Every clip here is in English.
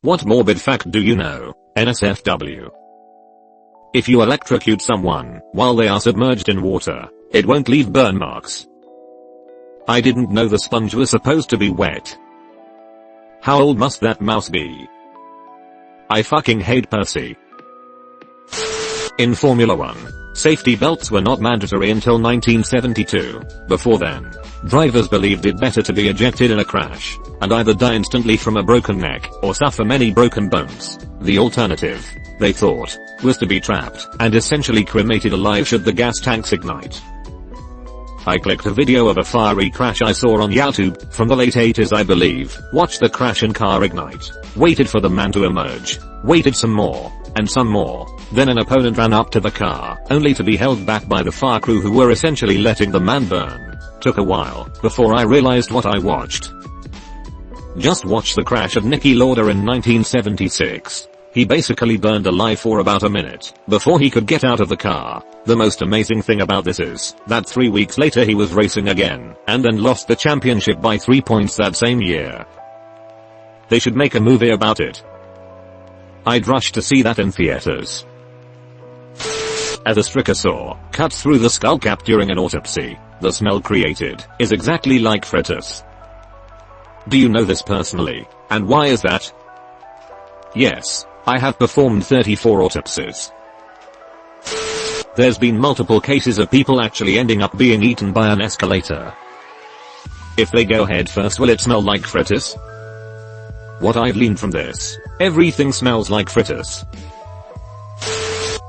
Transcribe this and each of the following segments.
What morbid fact do you know? NSFW. If you electrocute someone while they are submerged in water, it won't leave burn marks. I didn't know the sponge was supposed to be wet. How old must that mouse be? I fucking hate Percy. In Formula 1, safety belts were not mandatory until 1972. Before then, drivers believed it better to be ejected in a crash and either die instantly from a broken neck or suffer many broken bones. The alternative, they thought, was to be trapped and essentially cremated alive should the gas tanks ignite. I clicked a video of a fiery crash I saw on YouTube from the late 80s I believe, watched the crash and car ignite, waited for the man to emerge, waited some more, and some more, then an opponent ran up to the car, only to be held back by the fire crew who were essentially letting the man burn. Took a while before I realized what I watched. Just watch the crash of Niki Lauda in 1976. He basically burned alive for about a minute before he could get out of the car. The most amazing thing about this is that 3 weeks later he was racing again and then lost the championship by 3 points that same year. They should make a movie about it. I'd rush to see that in theaters. As a strigosaur cuts through the skull cap during an autopsy, the smell created is exactly like fetus. Do you know this personally? And why is that? Yes, I have performed 34 autopsies. There's been multiple cases of people actually ending up being eaten by an escalator. If they go head first, will it smell like fetus? What I've learned from this, everything smells like fetus.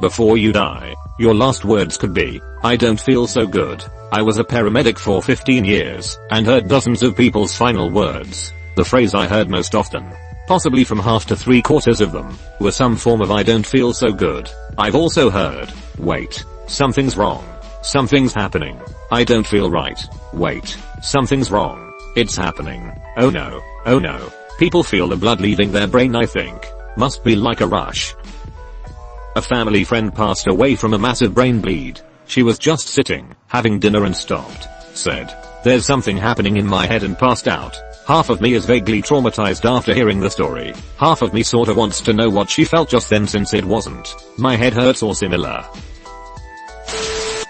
Before you die, your last words could be, I don't feel so good. I was a paramedic for 15 years and heard dozens of people's final words. The phrase I heard most often, possibly from half to 3/4 of them, was some form of I don't feel so good. I've also heard, wait, something's wrong. Something's happening. I don't feel right. Wait, something's wrong. It's happening. Oh no, oh no. People feel the blood leaving their brain, I think. Must be like a rush. A family friend passed away from a massive brain bleed. She was just sitting, having dinner and stopped. Said, there's something happening in my head and passed out. Half of me is vaguely traumatized after hearing the story. Half of me sorta wants to know what she felt just then since it wasn't my head hurts or similar.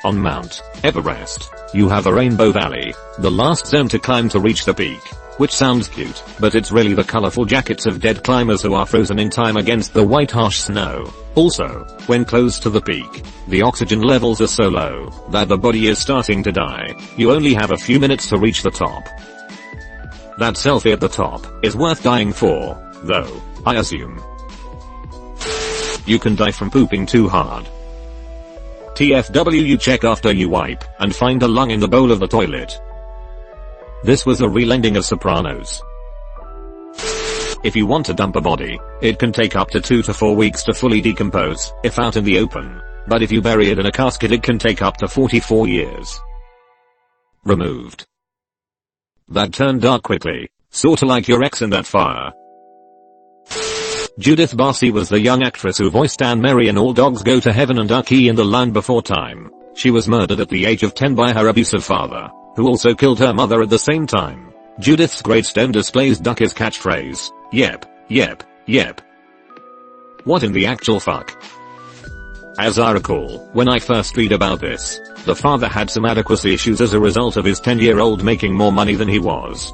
On Mount Everest, you have a rainbow valley, the last zone to climb to reach the peak. Which sounds cute, but it's really the colorful jackets of dead climbers who are frozen in time against the white harsh snow. Also, when close to the peak, the oxygen levels are so low that the body is starting to die. You only have a few minutes to reach the top. That selfie at the top is worth dying for, though, I assume. You can die from pooping too hard. TFW, you check after you wipe and find a lung in the bowl of the toilet. This was a real ending of Sopranos. If you want to dump a body, it can take up to 2 to 4 weeks to fully decompose, if out in the open. But if you bury it in a casket, it can take up to 44 years. Removed. That turned dark quickly, sorta like your ex in that fire. Judith Barcy was the young actress who voiced Anne Mary in All Dogs Go to Heaven and Ducky in The Land Before Time. She was murdered at the age of 10 by her abusive father, who also killed her mother at the same time. Judith's gravestone displays Ducky's catchphrase, yep, yep, yep. What in the actual fuck? As I recall, when I first read about this, the father had some adequacy issues as a result of his 10-year-old making more money than he was.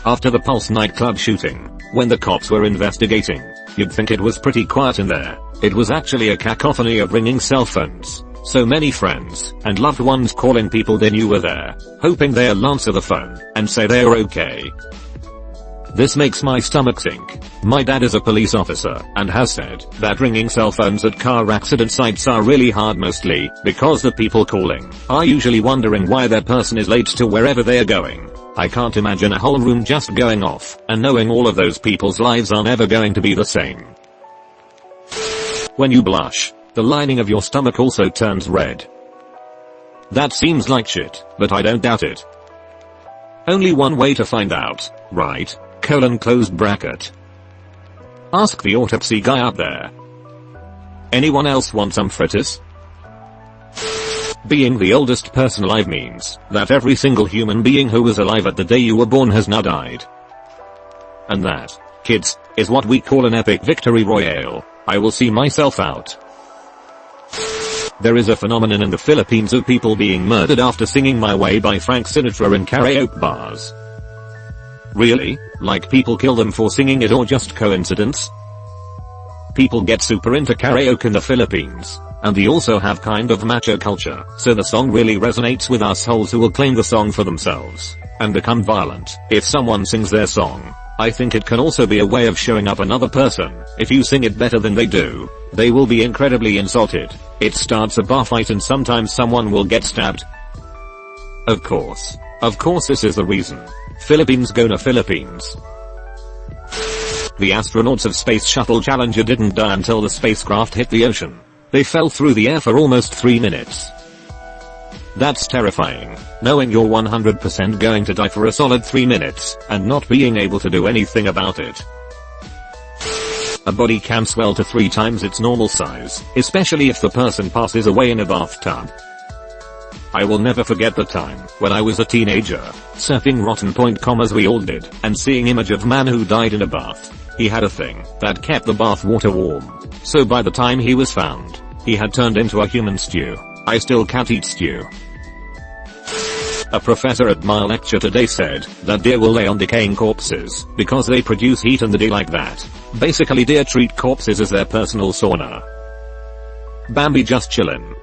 After the Pulse nightclub shooting, when the cops were investigating, you'd think it was pretty quiet in there. It was actually a cacophony of ringing cell phones. So many friends and loved ones calling people they knew were there, hoping they'll answer the phone and say they're okay. This makes my stomach sink. My dad is a police officer and has said that ringing cell phones at car accident sites are really hard, mostly because the people calling are usually wondering why their person is late to wherever they are going. I can't imagine a whole room just going off and knowing all of those people's lives are never going to be the same. When you blush, the lining of your stomach also turns red. That seems like shit, but I don't doubt it. Only one way to find out, right? Closed bracket. Ask the autopsy guy up there. Anyone else want some fetus? Being the oldest person alive means that every single human being who was alive at the day you were born has now died. And that kids, is what we call an epic victory royale. I will see myself out. There is a phenomenon in the Philippines of people being murdered after singing My Way by Frank Sinatra in karaoke bars. Really? Like people kill them for singing it or just coincidence? People get super into karaoke in the Philippines. And they also have kind of macho culture, so the song really resonates with assholes who will claim the song for themselves and become violent if someone sings their song. I think it can also be a way of showing up another person. If you sing it better than they do, they will be incredibly insulted. It starts a bar fight and sometimes someone will get stabbed. Of course this is the reason. Philippines gonna Philippines. The astronauts of Space Shuttle Challenger didn't die until the spacecraft hit the ocean. They fell through the air for almost 3 minutes. That's terrifying, knowing you're 100% going to die for a solid 3 minutes, and not being able to do anything about it. A body can swell to 3 times its normal size, especially if the person passes away in a bathtub. I will never forget the time when I was a teenager, surfing rotten.com as we all did, and seeing image of man who died in a bath. He had a thing that kept the bath water warm, so by the time he was found, he had turned into a human stew. I still can't eat stew. A professor at my lecture today said that deer will lay on decaying corpses because they produce heat in the day like that. Basically deer treat corpses as their personal sauna. Bambi just chillin'.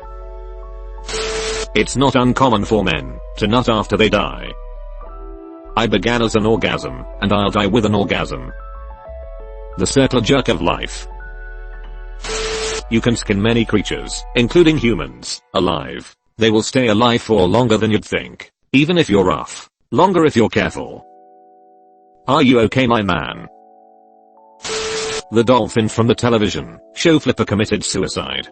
It's not uncommon for men to nut after they die. I began as an orgasm, and I'll die with an orgasm. The circle jerk of life. You can skin many creatures, including humans, alive. They will stay alive for longer than you'd think. Even if you're rough. Longer if you're careful. Are you okay, my man? The dolphin from the television show Flipper committed suicide.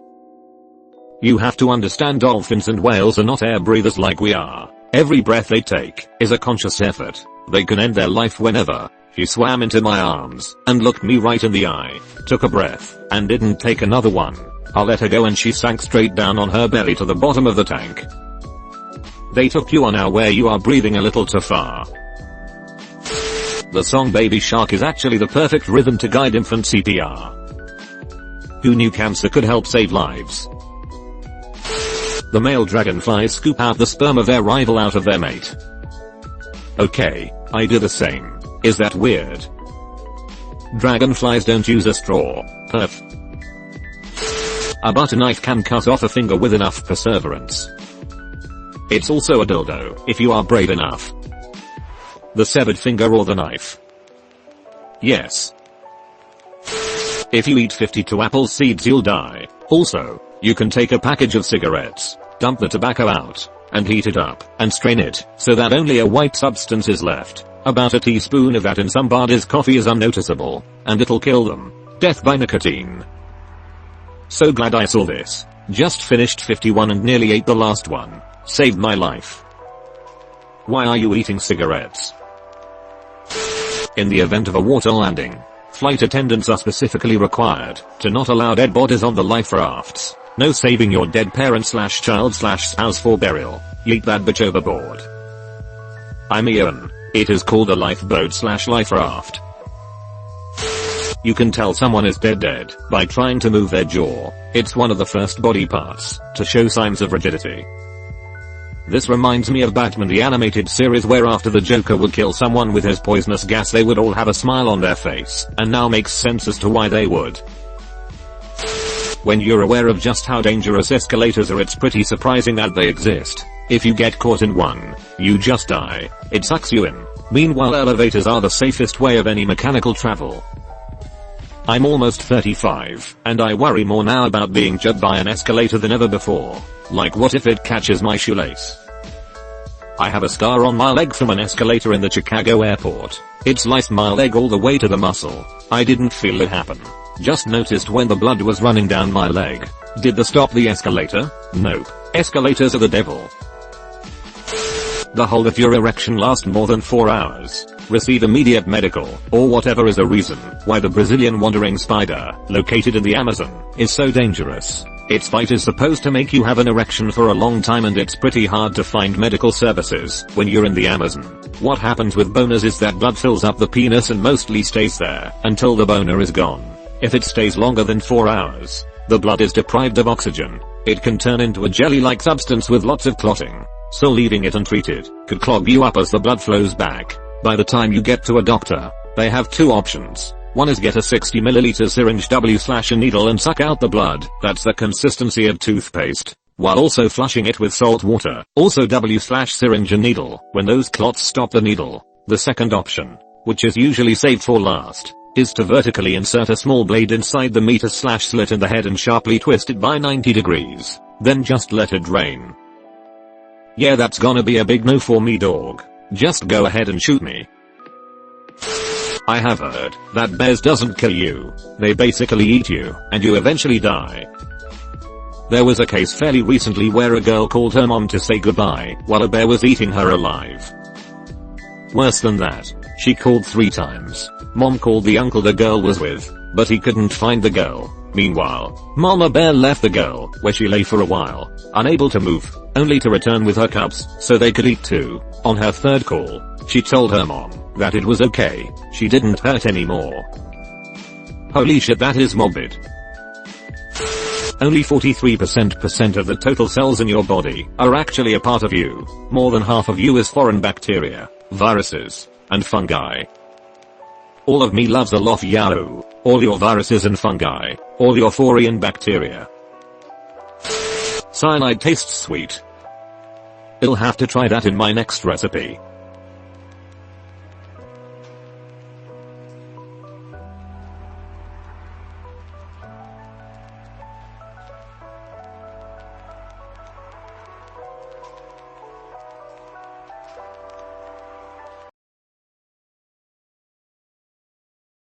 You have to understand, dolphins and whales are not air breathers like we are. Every breath they take is a conscious effort. They can end their life whenever. She swam into my arms and looked me right in the eye, took a breath, and didn't take another one. I let her go and she sank straight down on her belly to the bottom of the tank. They took you on now where you are breathing a little too far. The song Baby Shark is actually the perfect rhythm to guide infant CPR. Who knew cancer could help save lives? The male dragonflies scoop out the sperm of their rival out of their mate. Okay, I do the same. Is that weird? Dragonflies don't use a straw. Perf. A butter knife can cut off a finger with enough perseverance. It's also a dildo, if you are brave enough. The severed finger or the knife? Yes. If you eat 52 apple seeds you'll die. Also, you can take a package of cigarettes, dump the tobacco out, and heat it up, and strain it, so that only a white substance is left. About a teaspoon of that in somebody's coffee is unnoticeable, and it'll kill them. Death by nicotine. So glad I saw this. Just finished 51 and nearly ate the last one. Saved my life. Why are you eating cigarettes? In the event of a water landing, flight attendants are specifically required to not allow dead bodies on the life rafts. No saving your dead parent/child/spouse for burial. Yeet that bitch overboard. I'm Ian. It is called a lifeboat/life raft. You can tell someone is dead by trying to move their jaw. It's one of the first body parts to show signs of rigidity. This reminds me of Batman the animated series, where after the Joker would kill someone with his poisonous gas they would all have a smile on their face, and now makes sense as to why they would. When you're aware of just how dangerous escalators are, it's pretty surprising that they exist. If you get caught in one, you just die. It sucks you in. Meanwhile, elevators are the safest way of any mechanical travel. I'm almost 35, and I worry more now about being jumped by an escalator than ever before. Like, what if it catches my shoelace? I have a scar on my leg from an escalator in the Chicago airport. It sliced my leg all the way to the muscle. I didn't feel it happen. Just noticed when the blood was running down my leg. Did that stop the escalator? Nope. Escalators are the devil. The whole of your erection lasts more than 4 hours. Receive immediate medical, or whatever is a reason why the Brazilian wandering spider, located in the Amazon, is so dangerous. Its bite is supposed to make you have an erection for a long time, and it's pretty hard to find medical services when you're in the Amazon. What happens with boners is that blood fills up the penis and mostly stays there until the boner is gone. If it stays longer than 4 hours, the blood is deprived of oxygen. It can turn into a jelly-like substance with lots of clotting. So leaving it untreated could clog you up as the blood flows back. By the time you get to a doctor, they have 2 options. One is get a 60 ml syringe W/a needle and suck out the blood that's the consistency of toothpaste, while also flushing it with salt water. Also W/syringe and needle when those clots stop the needle. The second option, which is usually saved for last, is to vertically insert a small blade inside the meter/slit in the head and sharply twist it by 90 degrees. Then just let it drain. Yeah, that's gonna be a big no for me, dog. Just go ahead and shoot me. I have heard that bears doesn't kill you. They basically eat you, and you eventually die. There was a case fairly recently where a girl called her mom to say goodbye while a bear was eating her alive. Worse than that, she called 3 times. Mom called the uncle the girl was with, but he couldn't find the girl. Meanwhile, Mama Bear left the girl, where she lay for a while, unable to move, only to return with her cubs, so they could eat too. On her 3rd call, she told her mom that it was okay, she didn't hurt anymore. Holy shit, that is morbid. Only 43% of the total cells in your body are actually a part of you. More than half of you is foreign bacteria, viruses, and fungi. All of me loves a lot, yo. All your viruses and fungi. All your foreign bacteria. Cyanide tastes sweet. I'll have to try that in my next recipe.